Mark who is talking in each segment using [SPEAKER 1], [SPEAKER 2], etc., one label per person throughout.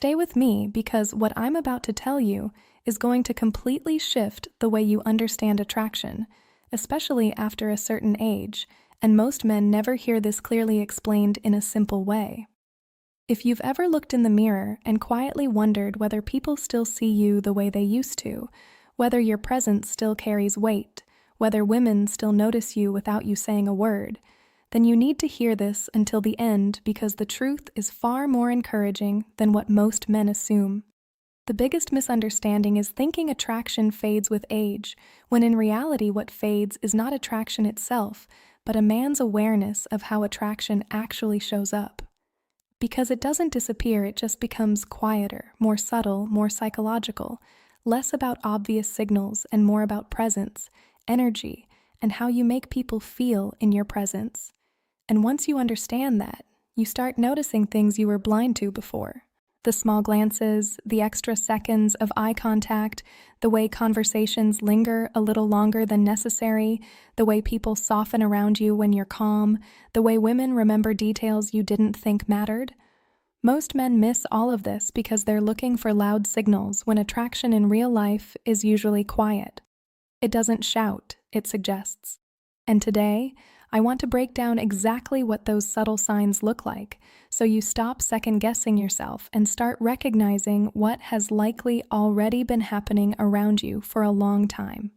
[SPEAKER 1] stay with me because what I'm about to tell you is going to completely shift the way you understand attraction, especially after a certain age, and most men never hear this clearly explained in a simple way. If you've ever looked in the mirror and quietly wondered whether people still see you the way they used to, whether your presence still carries weight, whether women still notice you without you saying a word, then you need to hear this until the end because the truth is far more encouraging than what most men assume. The biggest misunderstanding is thinking attraction fades with age, when in reality what fades is not attraction itself, but a man's awareness of how attraction actually shows up. Because it doesn't disappear, it just becomes quieter, more subtle, more psychological, less about obvious signals and more about presence, energy, and how you make people feel in your presence. And once you understand that, you start noticing things you were blind to before. The small glances, the extra seconds of eye contact, the way conversations linger a little longer than necessary, the way people soften around you when you're calm, the way women remember details you didn't think mattered. Most men miss all of this because they're looking for loud signals when attraction in real life is usually quiet. It doesn't shout, it suggests. And today, I want to break down exactly what those subtle signs look like, so you stop second-guessing yourself and start recognizing what has likely already been happening around you for a long time.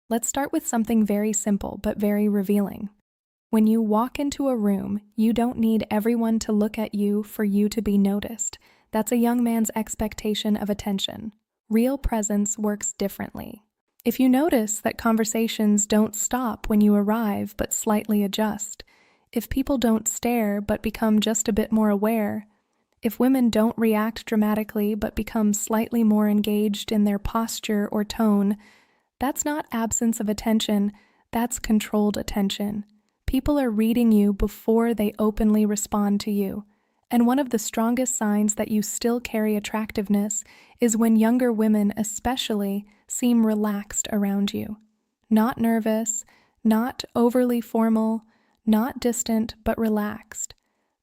[SPEAKER 1] Let's start with something very simple but very revealing. When you walk into a room, you don't need everyone to look at you for you to be noticed. That's a young man's expectation of attention. Real presence works differently. If you notice that conversations don't stop when you arrive but slightly adjust, if people don't stare but become just a bit more aware, if women don't react dramatically but become slightly more engaged in their posture or tone, that's not absence of attention, that's controlled attention. People are reading you before they openly respond to you. And one of the strongest signs that you still carry attractiveness is when younger women especially seem relaxed around you. Not nervous, not overly formal, not distant, but relaxed.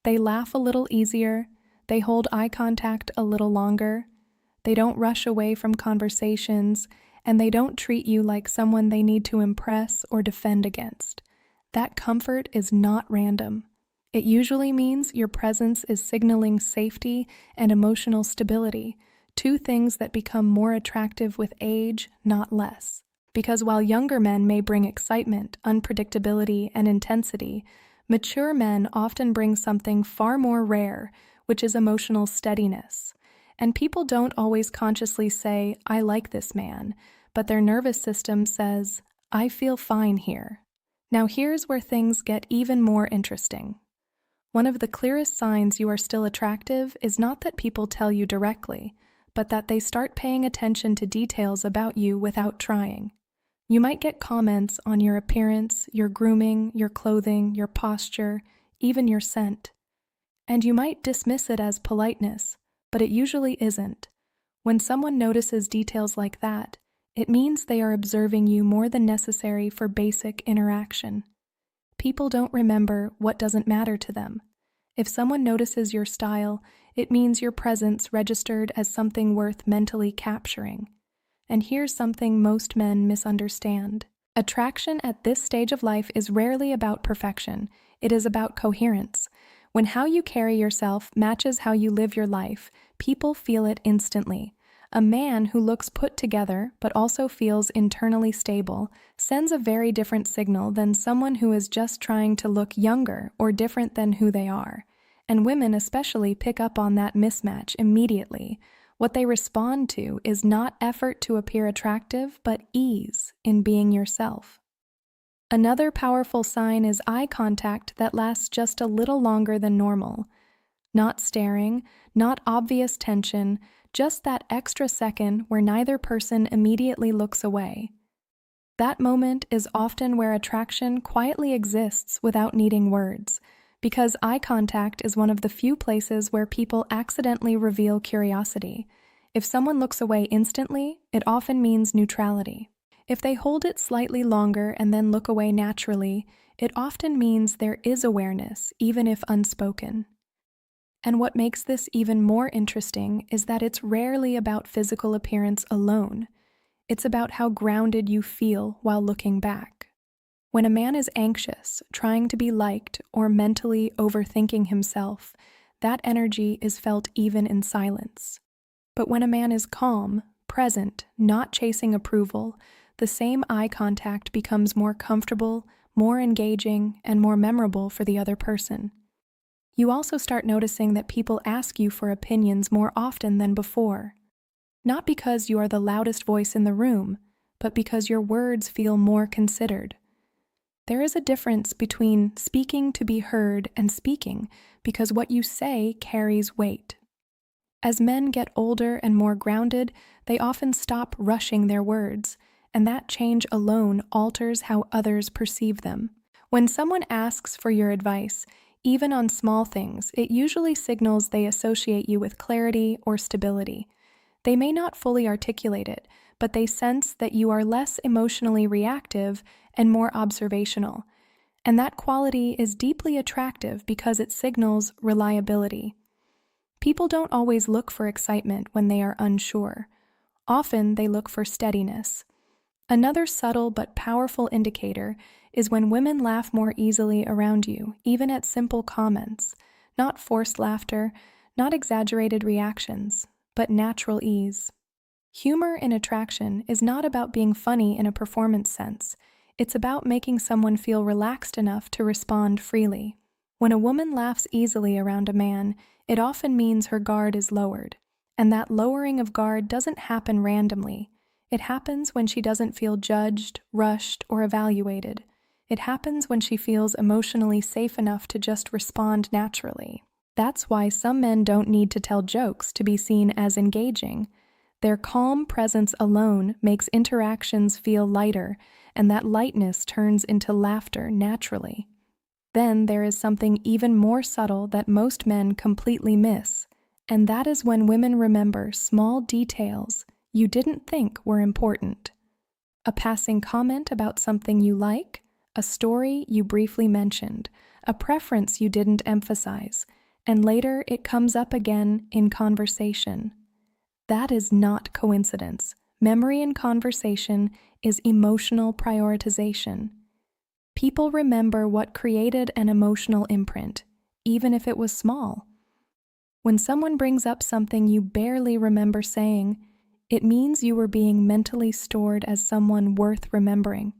[SPEAKER 1] They laugh a little easier, they hold eye contact a little longer, they don't rush away from conversations, and they don't treat you like someone they need to impress or defend against. That comfort is not random. It usually means your presence is signaling safety and emotional stability, two things that become more attractive with age, not less. Because while younger men may bring excitement, unpredictability, and intensity, mature men often bring something far more rare, which is emotional steadiness. And people don't always consciously say, "I like this man," but their nervous system says, "I feel fine here." Now here's where things get even more interesting. One of the clearest signs you are still attractive is not that people tell you directly, but that they start paying attention to details about you without trying. You might get comments on your appearance, your grooming, your clothing, your posture, even your scent. And you might dismiss it as politeness, but it usually isn't. When someone notices details like that, it means they are observing you more than necessary for basic interaction. People don't remember what doesn't matter to them. If someone notices your style, it means your presence registered as something worth mentally capturing. And here's something most men misunderstand. Attraction at this stage of life is rarely about perfection. It is about coherence. When how you carry yourself matches how you live your life, people feel it instantly. A man who looks put together but also feels internally stable sends a very different signal than someone who is just trying to look younger or different than who they are. And women especially pick up on that mismatch immediately. What they respond to is not effort to appear attractive, but ease in being yourself. Another powerful sign is eye contact that lasts just a little longer than normal. Not staring, not obvious tension, just that extra second where neither person immediately looks away. That moment is often where attraction quietly exists without needing words, because eye contact is one of the few places where people accidentally reveal curiosity. If someone looks away instantly, it often means neutrality. If they hold it slightly longer and then look away naturally, it often means there is awareness, even if unspoken. And what makes this even more interesting is that it's rarely about physical appearance alone. It's about how grounded you feel while looking back. When a man is anxious, trying to be liked, or mentally overthinking himself, that energy is felt even in silence. But when a man is calm, present, not chasing approval, the same eye contact becomes more comfortable, more engaging, and more memorable for the other person. You also start noticing that people ask you for opinions more often than before. Not because you are the loudest voice in the room, but because your words feel more considered. There is a difference between speaking to be heard and speaking because what you say carries weight. As men get older and more grounded, they often stop rushing their words, and that change alone alters how others perceive them. When someone asks for your advice, even on small things, it usually signals they associate you with clarity or stability. They may not fully articulate it, but they sense that you are less emotionally reactive and more observational. And that quality is deeply attractive because it signals reliability. People don't always look for excitement when they are unsure. Often they look for steadiness. Another subtle but powerful indicator is when women laugh more easily around you, even at simple comments, not forced laughter, not exaggerated reactions, but natural ease. Humor in attraction is not about being funny in a performance sense. It's about making someone feel relaxed enough to respond freely. When a woman laughs easily around a man, it often means her guard is lowered. And that lowering of guard doesn't happen randomly. It happens when she doesn't feel judged, rushed, or evaluated. It happens when she feels emotionally safe enough to just respond naturally. That's why some men don't need to tell jokes to be seen as engaging. Their calm presence alone makes interactions feel lighter, and that lightness turns into laughter naturally. Then there is something even more subtle that most men completely miss, and that is when women remember small details you didn't think were important. A passing comment about something you like, a story you briefly mentioned, a preference you didn't emphasize, and later it comes up again in conversation. That is not coincidence. Memory in conversation is emotional prioritization. People remember what created an emotional imprint, even if it was small. When someone brings up something you barely remember saying, it means you were being mentally stored as someone worth remembering.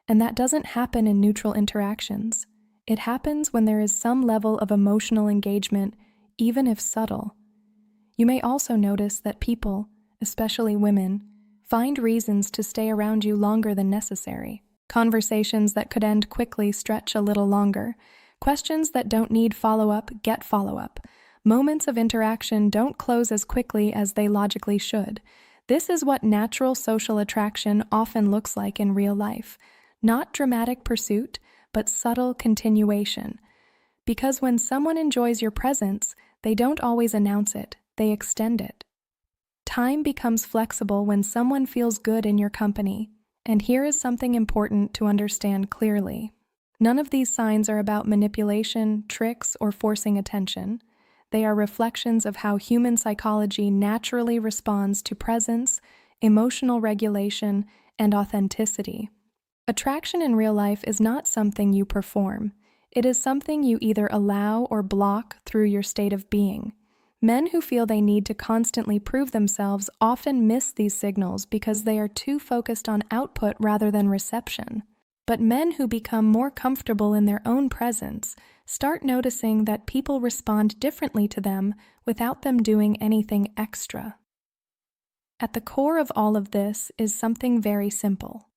[SPEAKER 1] And that doesn't happen in neutral interactions. It happens when there is some level of emotional engagement, even if subtle. You may also notice that people, especially women, find reasons to stay around you longer than necessary. Conversations that could end quickly stretch a little longer. Questions that don't need follow-up get follow-up. Moments of interaction don't close as quickly as they logically should. This is what natural social attraction often looks like in real life. Not dramatic pursuit, but subtle continuation. Because when someone enjoys your presence, they don't always announce it, they extend it. Time becomes flexible when someone feels good in your company. And here is something important to understand clearly. None of these signs are about manipulation, tricks, or forcing attention. They are reflections of how human psychology naturally responds to presence, emotional regulation, and authenticity. Attraction in real life is not something you perform. It is something you either allow or block through your state of being. Men who feel they need to constantly prove themselves often miss these signals because they are too focused on output rather than reception. But men who become more comfortable in their own presence start noticing that people respond differently to them without them doing anything extra. At the core of all of this is something very simple.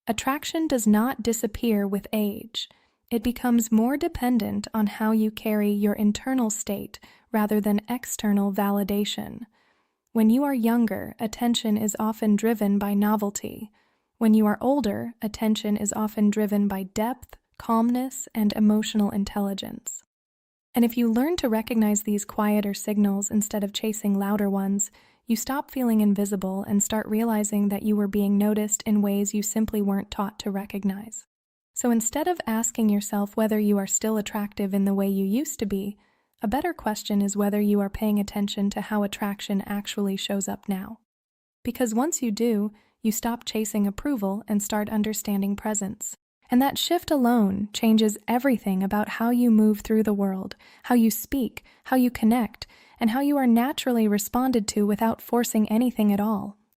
[SPEAKER 1] Attraction does not disappear with age. It becomes more dependent on how you carry your internal state rather than external validation. When you are younger, attention is often driven by novelty. When you are older, attention is often driven by depth, calmness, and emotional intelligence. And if you learn to recognize these quieter signals instead of chasing louder ones, you stop feeling invisible and start realizing that you were being noticed in ways you simply weren't taught to recognize. So instead of asking yourself whether you are still attractive in the way you used to be, A better question is whether you are paying attention to how attraction actually shows up now. Because once you do, you stop chasing approval and start understanding presence. And that shift alone changes everything about how you move through the world, how you speak, how you connect, and how you are naturally responded to without forcing anything at all.